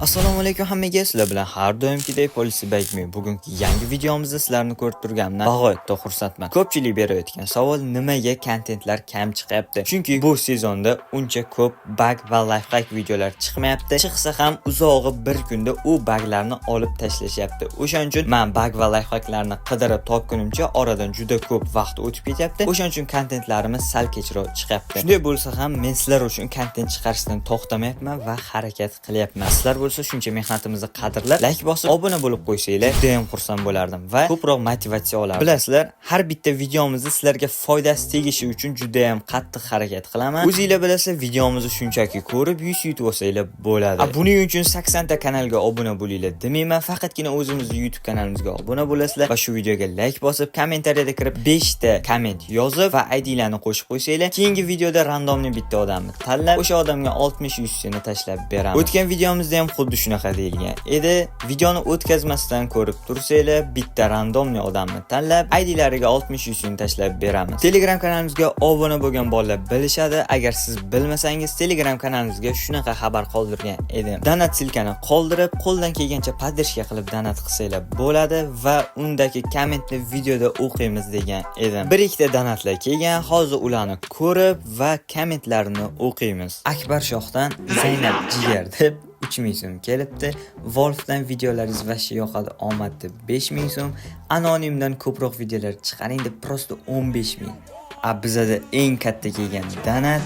Assalomu alaykum hammaga, sizlar bilan har doimgidek Policy Bagme. Bugungi yangi videomizda sizlarni ko'rib turganimdan bag'oyatda xursandman. Ko'pchilik berayotgan savol, nimaga kontentlar kam chiqyapti? Chunki bu sezonda uncha ko'p bug va lifehack videolar chiqmayapti. Chiqsa ham uzog'i bir kunda u buglarni olib tashlashyapti. O'shaning uchun men bug va lifehacklarni qidirib topgunimcha oradan juda ko'p vaqt o'tib ketyapti. O'shaning uchun kontentlarimiz sal kechroq chiqyapti. Shunday bo'lsa ham men sizlar uchun kontent chiqarishdan to'xtamayapman va harakat qilyapman. Sizlar bo'lsa shuncha mehnatimizni qadrlab, like bosib, obuna bo'lib qo'ysanglar, juda ham xursand bo'lardim va ko'proq motivatsiya olardim. Bilasizlar, har bitta videomizni sizlarga foydasi tegishi uchun juda ham qattiq harakat qilaman. O'zingizlar bilasizlar, videomizni shunchaki ko'rib, yuz yutib olsanglar bo'ladi. Buning uchun 80 ta kanalga obuna bo'linglar demayman, faqatgina o'zimizning YouTube kanalimizga obuna bo'lasizlar va shu videoga like bosib, kommentariyada kirib 5 ta komment yozib va IDlarni qo'shib qo'ysanglar, keyingi videoda randomli bitta odamni tanlab, o'sha odamga 60-100 seni tashlab beraman. O'tgan videomizda ham xuddi shunaqa deyilgan edi. Videoni o'tkazmasdan ko'rib tursanglar, bitta randomli odamni tanlab, IDlariga 60-100 ni tashlab beramiz. Telegram kanalimizga obuna bo'lgan bolalar bilishadi. Agar siz bilmasangiz, Telegram kanalimizga shunaqa xabar qoldirgan edim. Donat silkani qoldirib, qo'ldan kelgancha poddershka qilib donat qilsanglar bo'ladi va undagi kommentni videoda o'qiymiz degan edim. Bir ikkita donatlar kelgan, hozir ularni ko'rib va kommentlarini o'qiymiz. Akbar Shohdan Zaynab Jigar deb 3000 so'm kelibdi. Wolfdan videolaringiz vashi yoqadi, omad deb 5000 so'm. Anonimdan ko'proq videolar chiqaring deb prosta 15000. Bizada eng katta kelgan donat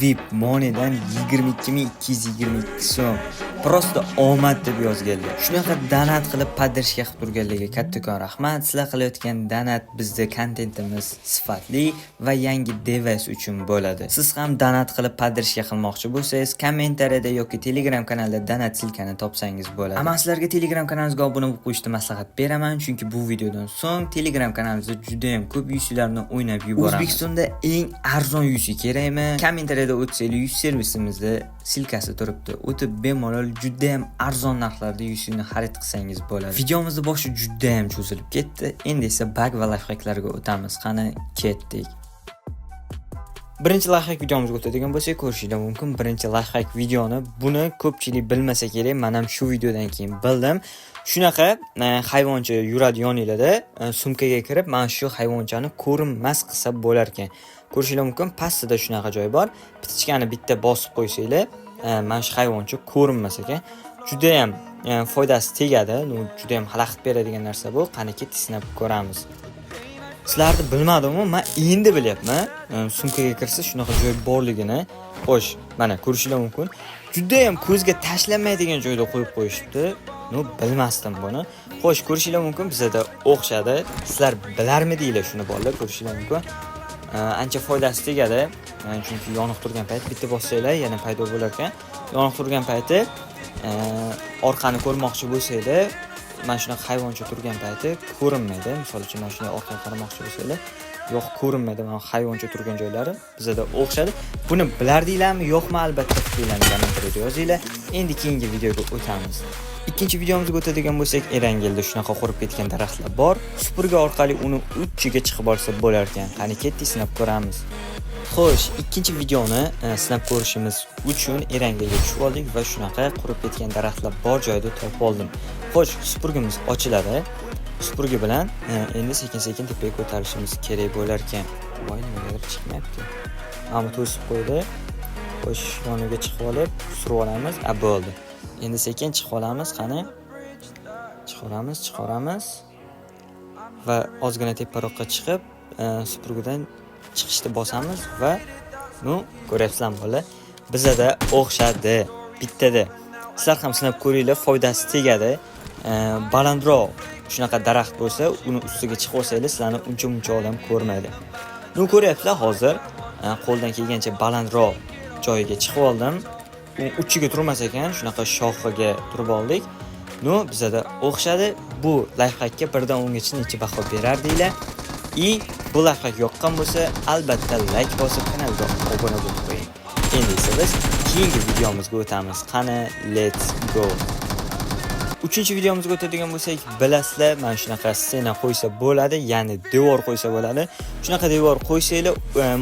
VIP Moneydan 22222 so'm. Prosta omad deb yozganlar. Shunaqa donat qilib poddershka qilib turganlarga kattakon rahmat. Sizlar qilayotgan donat bizda kontentimiz sifatli va yangi device uchun bo'ladi. Siz ham donat qilib poddershka qilmoqchi bo'lsangiz, kommentariyada yoki Telegram kanalida donat silkani topsangiz bo'ladi. Ammo sizlarga Telegram kanalimizga obuna bo'lib qo'yishni maslahat beraman, chunki bu videodan so'ng Telegram kanalimizda juda ham ko'p yuzlarni o'ynab yuboramiz. O'zbekistonda eng arzon yuzi kerakmi? Kommentariyada o'tsanglar, yuz servisimizda silkasi turibdi. O'tib bemalol juda ham arzon narxlarda yuzini xarid qilsangiz bo'ladi. Videomizning boshi juda ham cho'zilib ketdi. Endi esa bug va lifehacklarga o'tamiz. Qani ketdik. Birinchi lifehack videomizga o'tadigan bo'lsak, ko'rishinglar mumkin. Birinchi lifehack videoni buni ko'pchilik bilmasa kerak, men ham shu videodan keyin bildim. Shunaqa hayvoncha yuradi yoninglarda, sumkaga kirib, mana shu hayvonchani ko'rinmas qilsa bo'lar ekan. Ko'rishinglar mumkin, pastida shunaqa joy bor. Pitichkani bitta bosib qo'ysanglar, mana shu hayvoncha ko'rinmas ekan. Juda ham foydasi tegadi. Juda ham xalaqit beradigan narsa bu. Qani ketib sinab ko'ramiz. Sizlarni bilmadim-ku, men endi bilyapman. Sumkaga kirsa shunaqa joy borligini. Xo'sh, mana ko'rishinglar mumkin. Juda ham ko'zga tashlanmaydigan joyda qo'yib qo'yishibdi. Bilmasdim buni. Xo'sh, ko'rishinglar mumkin, bizda o'xshadi. Sizlar bilarmidinglar shuni bolalar? Ko'rishinglar mumkin. Ancha foydasi tegadi. Chunki yoniq turgan payt bitta bossanglar yana paydo bo'lar ekan. Yoniq turgan payti orqani ko'rmoqchi bo'lsanglar, mana shunaqa hayvoncha turgan payti ko'rinmaydi. Misol uchun mana shunday orqaga qaramoqchi bo'lsanglar, yo'q ko'rinmaydi. Mana hayvoncha turgan joylari bizda o'xshadi. Buni bilardinglarmi, yo'qmi? Albatta fikrlarni kommentariyada yozinglar. Endi keyingi videoga o'tamiz. Ikkinchi videomizga o'tadigan bo'lsak, Erangilda shunaqa qurib ketgan daraxtlar bor. Supurgi orqali uni uchiga chiqib olsa bo'lar ekan. Qani ketdik, sinab ko'ramiz. Xo'sh, ikkinchi videoni sinab ko'rishimiz uchun Erangilga tushib oldik va shunaqa qurib ketgan daraxtlar bor joyda topib oldim. Xo'sh, supurgimiz ochiladi. Supurgi bilan endi sekin-sekin tepaga ko'tarishimiz kerak bo'lar ekan. Voy, nimadir chiqmayapti. Ammo to'sib qo'ydi. Xo'sh, yoniga chiqib olib, surib olamiz. Bo'ldi. Endi sekin chiqib olamiz, qani. Chiqaramiz va ozgina teparoqqa chiqib, supurgidan chiqishni bosamiz va ko'ryapsizlarmi bola? Bizda o'xshadi. Bittada. Sizlar ham sinab ko'ringlar, foydasi tegadi. Balandroq shunaqa daraxt bo'lsa, uni ustiga chiqib olsanglar, sizlarni uncha odam ko'rmaydi. Ko'ryapsizlar hozir, qo'ldan kelgancha balandroq joyiga chiqib oldim. Uchiga turmas ekan, shunaqa shoxiga turib oldik. Bizda o'xshadi. Bu lifehackga 1 dan 10 gacha necha baho berardinglar? Bu lifehack yoqqan bo'lsa, albatta like bosib kanalga obuna bo'lib qo'ying. Endi esa biz keyingi videomizga o'tamiz. Qani, let's go. Uchinchi videomizga o'tadigan bo'lsak, bilasizlar, mana shunaqa stena qo'ysa bo'ladi, ya'ni devor qo'ysa bo'ladi. Shunaqa devor qo'ysanglar,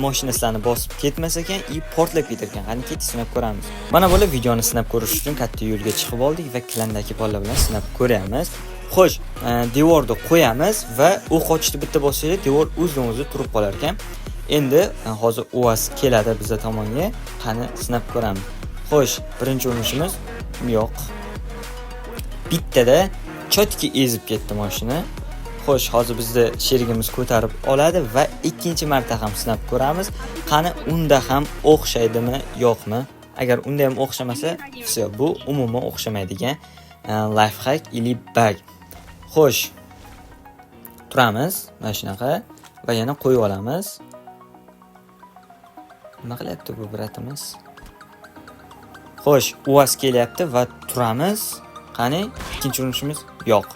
mashina sizlarni bosib ketmas ekan, portlab ketar ekan. Qani ketib sinab ko'ramiz. Mana bular videoni sinab ko'rish uchun katta yo'lga chiqib oldik va klandagi bolalar bilan sinab ko'ramiz. Xo'sh, devorni qo'yamiz va o'q ochishni bitta bossanglar, devor o'zidan-o'zi turib qolar ekan. Endi hozir UAS keladi bizga tomonga. Qani sinab ko'ramiz. Xo'sh, birinchi urinishimiz yo'q. Bittada chotki ezib ketdi mashina. Xo'sh, hozir bizni sherigimiz ko'tarib oladi va ikkinchi marta ham sinab ko'ramiz. Qani unda ham o'xshaydimi, yo'qmi? Agar unda ham o'xshamasa, bu umuman o'xshamaydigan life hack ili bug. Xo'sh, turamiz mana shunaqa va yana qo'yib olamiz. Nima qilyapti bu bratimiz? Xo'sh, UAS kelyapti va turamiz. Qani ikkinchi urinishimiz yo'q.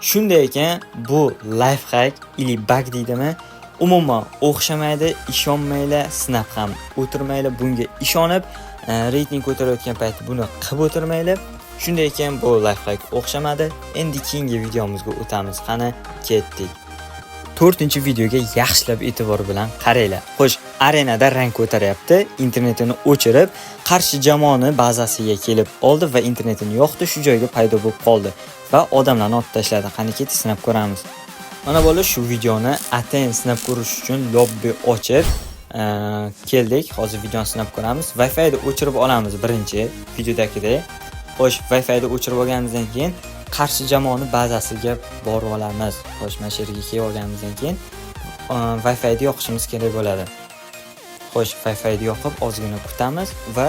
Shunday ekan, bu life hack ili bug deydimi? Umuman o'xshamaydi, ishonmanglar, sinab ham o'tirmanglar. Bunga ishonib, reyting ko'tarayotgan payt buni qilib o'tirmanglar. Shunday ekan, bu life hack o'xshamadi. Endi keyingi videomizga o'tamiz. Qani ketdik. 4-videoga yaxshilab e'tibor bilan qaranglar. Xo'sh, arenada rang ko'taryapti, internetini o'chirib, qarshi jamoani bazasiga kelib oldi va internetini yo'qdi, shu joyga paydo bo'lib qoldi va odamlarni otib tashladi. Qani ketib sinab ko'ramiz. Mana bo'la shu videoni atayin sinab ko'rish uchun lobby ochib keldik. Hozir videoni sinab ko'ramiz. Wi-Fi ni o'chirib olamiz birinchi videodagidek. Xo'sh, Wi-Fi ni o'chirib olganimizdan keyin qarshi jamoani bazasiga borib olamiz. Xo'sh, mana shu yerga kelib olganimizdan keyin Wi-Fi ni yoqishimiz kerak bo'ladi. Xo'sh, Wi-Fi ni yoqib ozgina kutamiz va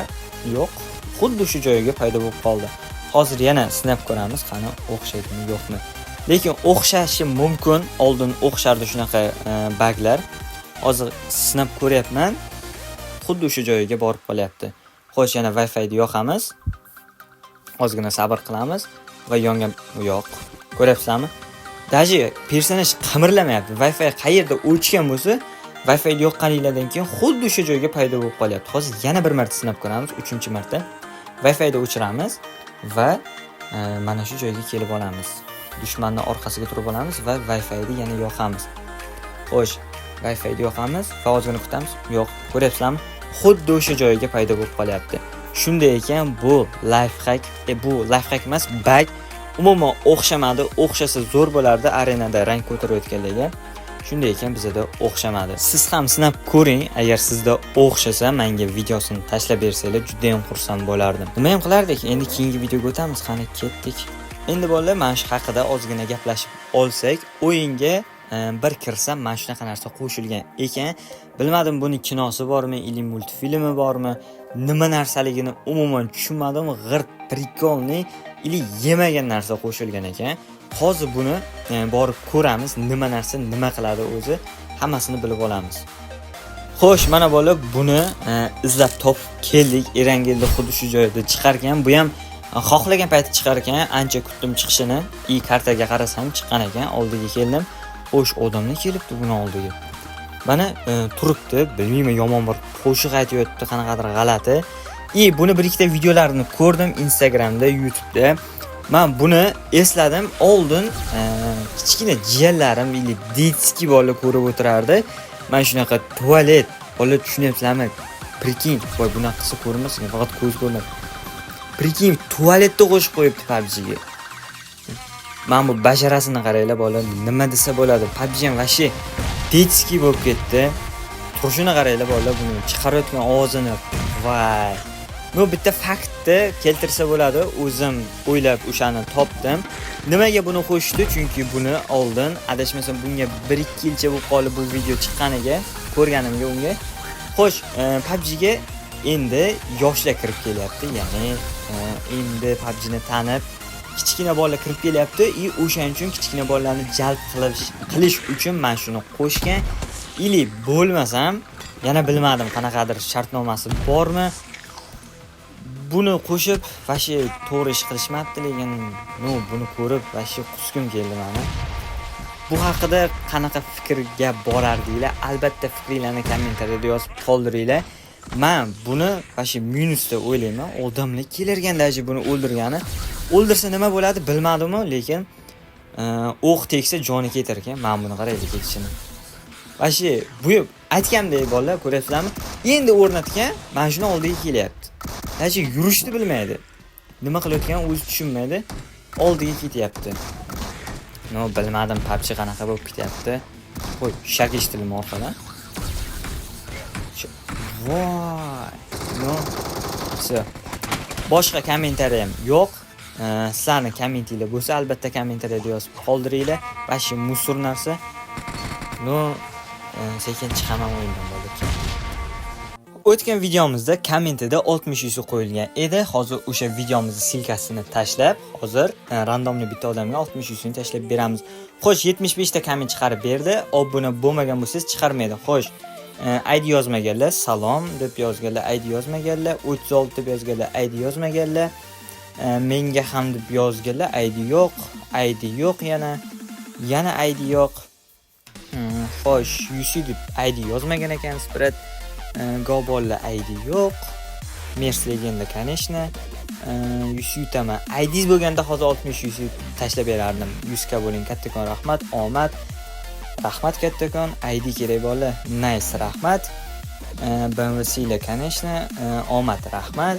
yo'q, xuddi shu joyga paydo bo'lib qoldi. Hozir yana sinab ko'ramiz, qani o'xshaydimi, yo'qmi. Lekin o'xshashi mumkin. Oldin o'xshardi shunaqa buglar. Hozir sinab ko'ryapman. Xuddi shu joyga borib qolyapti. Xo'sh, yana Wi-Fi ni yoqamiz. Ozgina sabr qilamiz. Va yongan yo'q. Ko'ryapsizlarmi? Daji personaj qimirlamayapti. Wi-Fi qayerda o'chgan bo'lsa, Wi-Fi yoqqaninglardan keyin xuddi shu joyga paydo bo'lib qolyapti. Hozir yana bir marta sinab ko'ramiz, 3-marta. Wi-Fi ni o'chiramiz va mana shu joyga kelib olamiz. Dushmanning orqasiga turib olamiz va Wi-Fi ni yana yoqamiz. Xo'sh, Wi-Fi ni yoqamiz va ozgina kutamiz. Yo'q. Ko'ryapsizlarmi? Xuddi o'sha joyga paydo bo'lib qolyapti. Shunday ekan, bu life hack, bu life hack emas, bug. Umuman o'xshamadi. O'xshasa zo'r bo'lardi arenada rang ko'tarayotganlarga. Shunday ekan, bizda o'xshamadi. Siz ham sinab ko'ring. Agar sizda o'xshasa, menga videosini tashlab bersanglar, juda ham xursand bo'lardim. Nima ham qilardik? Endi keyingi videoga o'tamiz. Qani ketdik. Endi bolalar, mana shu haqida ozgina gaplashib olsak, o'yinga bir kirsam mana shunaqa narsa qo'shilgan ekan. Bilmadim buni kinosi bormi, ili multfilmi bormi, nima narsaligini umuman tushunmadim. G'irt prikolni ili yemagan narsa qo'shilgan ekan. Hozir buni borib ko'ramiz, nima narsa, nima qiladi o'zi, hammasini bilib olamiz. Xo'sh, mana bolalar, buni izlab topib keldik. Erangelda xuddi shu joyda chiqargan. Bu ham xohlagan payti chiqar ekan. Ancha kutdim chiqishini. Kartaga qarasam chiqqan ekan. Oldiga keldim. Xo'sh, odamlar kelibdi buni oldiga. Mana turibdi, bilmayman, yomon bir qo'shiq aytayotdi, qanaqadir g'alati. Buni bir ikkita videolarini ko'rdim Instagramda, YouTube'da. Men buni esladim. Oldin kichkina jiyanlarim ili detski bola ko'rib o'tirardi. Men shunaqa tualet, bola tushunyapsizlarmi? Prikin, voy bunaqa qilsa ko'rmasin, faqat ko'z ko'rinadi. Prikin tualetda qo'shib qo'yibdi PUBG'ga. Men bu basharasini qaranglar, bola nima desa bo'ladi. PUBG ham vashi detski bo'lib ketdi. Turishini qaranglar, bola buni chiqarayotgan ovozini. Voy. Bu bitta faktni keltirsa bo'ladi. O'zim o'ylab o'shani topdim. Nimaga buni qo'shdi? Chunki buni oldin adashmasam bunga 1-2 yilcha bo'lib qoldi bu video chiqqaniga, ko'rganimga unga. Xo'sh, PUBG'ga endi yoshlar kirib kelyapti. Ya'ni endi PUBG'ni tanib kichkina bolalar kirib kelyapti. O'shaning uchun kichkina bolalarni jalb qilish uchun men shuni qo'shgan. Ili bo'lmasam, yana bilmadim qanaqadir shartnomasi bormi? Buni qo'shib, vashi to'g'ri ish qilishmabdi, lekin buni ko'rib vashi quskim keldi meni. Bu haqida qanaqa fikrga borardinglar? Albatta fikringizni kommentariyada yozib qoldiringlar. Men buni vashi minusda o'ylayman. Odamlar kelarganda buni o'ldirgani O'ldirsa nima bo'ladi bilmadim-ku, lekin o'q tegsa joni ketar ekan. Men buni qaraylik ketishini. Vashi, bu aytgandek bolalar ko'ryapsizlarmi? Endi o'rnatgan, mana shuni oldiga kelyapti. Vashi yurishni bilmaydi. Nima qilayotganini o'zi tushunmaydi. Oldiga ketyapti. No, bilmadim, PUBG qanaqa bo'lib ketyapti. Qo'y, shak eshitilmi orqadan? Voy. No. Boshqa kommentariyam yo'q. Sizlarning kommentinglar bo'lsa, albatta kommentariyada yozib qoldiringlar. Vashi musur narsa. No, sekin chiqaman o'yindan bo'ldi. O'tgan videomizda kommentida 60 yuzi qo'yilgan edi. Hozir o'sha videomizning silkasini tashlab, hozir randomli bitta odamga 60 yuzini tashlab beramiz. Xo'sh, 75 ta komment chiqarib berdi. Obuna bo'lmagan bo'lsangiz chiqarmaydi. Xo'sh, ID yozmaganlar, salom deb yozganlar, ID yozmaganlar, 36 deb yozganlar, ID yozmaganlar, menga ham deb yozganlar, ID yo'q, ID yo'q yana ID yo'q. Xo'sh, Yusi deb ID yozmagan ekan, Spirit Gobolla ID yo'q. Mers Legenda, конечно. Yutama. IDs bo'lganda hozir 60 yuzi tashlab berardim. 100 ka bo'ling, kattakon rahmat, omad. Rahmat kattakon, ID kerak bo'la. Nice, rahmat. Bamvasila, конечно, omad, rahmat.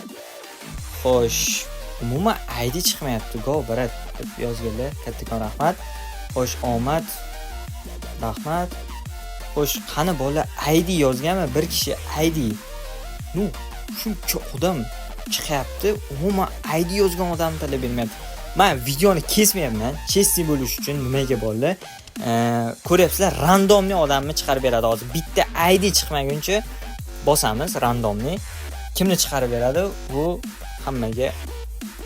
Xo'sh, umuman ID chiqmayapti. Go barat deb yozganlar, kattakon rahmat. Xo'sh, omad, rahmat. Xo'sh, qani bola ID yozganmi? Bir kishi ID. Nu, shuncha odam chiqyapti. Umuman ID yozgan odamni talab bermayapti. Men videoni kesmayapman. Chessi bo'lish uchun nimaga bolalar? Ko'ryapsizlar, randomli odamni chiqarib beradi hozir. Bitta ID chiqmaguncha bosamiz randomli. Kimni chiqarib beradi? Bu hammaga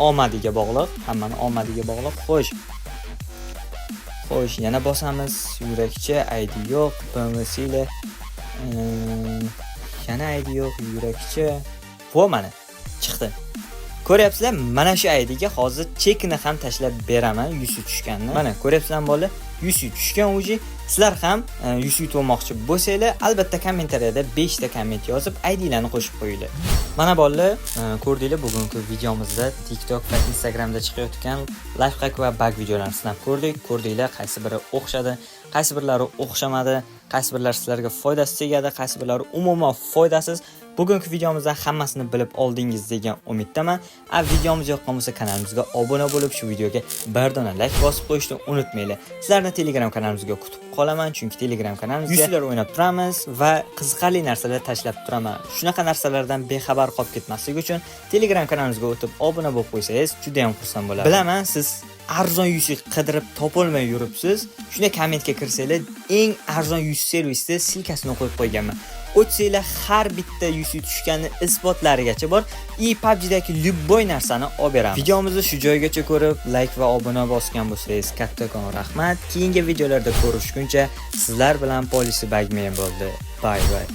omadiga bog'liq, hammaning omadiga bog'liq. Xo'sh, yana bosamiz. Yurakcha ID yo'q, bamvasila. Yana ID yo'q, yurakcha. Bu mana chiqdi. Ko'ryapsizlar, mana shu IDga hozir chekini ham tashlab beraman, 100 tushganini. Mana ko'ryapsizlarmi bola? 100 tushgan o'zi. Sizlar ham 100 olmoqchi bo'lsanglar, albatta kommentariyada 5 ta komment yozib, IDlarni qo'shib qo'yinglar. Mana bolalar, ko'rdinglar, bugungi videomizda TikTok va Instagramda chiqayotgan lifehack va bug videolarini sinab ko'rdik. Ko'rdinglar, qaysi biri o'xshadi, qaysi birlari o'xshamadi, qaysi birlari sizlarga foydasi tegadi, qaysi birlari umuman foydasiz. Bugungi videomizdan hammasini bilib oldingiz degan umiddaman. Videomiz yoqqan bo'lsa kanalimizga obuna bo'lib, shu videoga bir dona like bosib qo'yishni unutmanglar. Sizlarni Telegram kanalimizga kutib qolaman, chunki Telegram kanalimizda yuzlar o'ynab turamiz va qiziqarli narsalar tashlab turaman. Shunaqa narsalardan bexabar qolib ketmaslik uchun Telegram kanalimizga o'tib obuna bo'lib qo'ysangiz juda ham xursand bo'laman. Bilaman, siz arzon yuzi qidirib topolmay yuribsiz. Shunday kommentga kirsanglar, eng arzon yuz servisda silkasini qo'yib qo'yganman. O'tsanglar har bitta yuzi tushganini isbotlarigacha bor. PUBGdagi любой narsani olib beramiz. Videomizni shu joygacha ko'rib, like va obuna bosgan bo'lsangiz kattakon rahmat. Keyingi videolarda ko'rishguncha sizlar bilan Policy Bagman bo'ldi. Bye bye.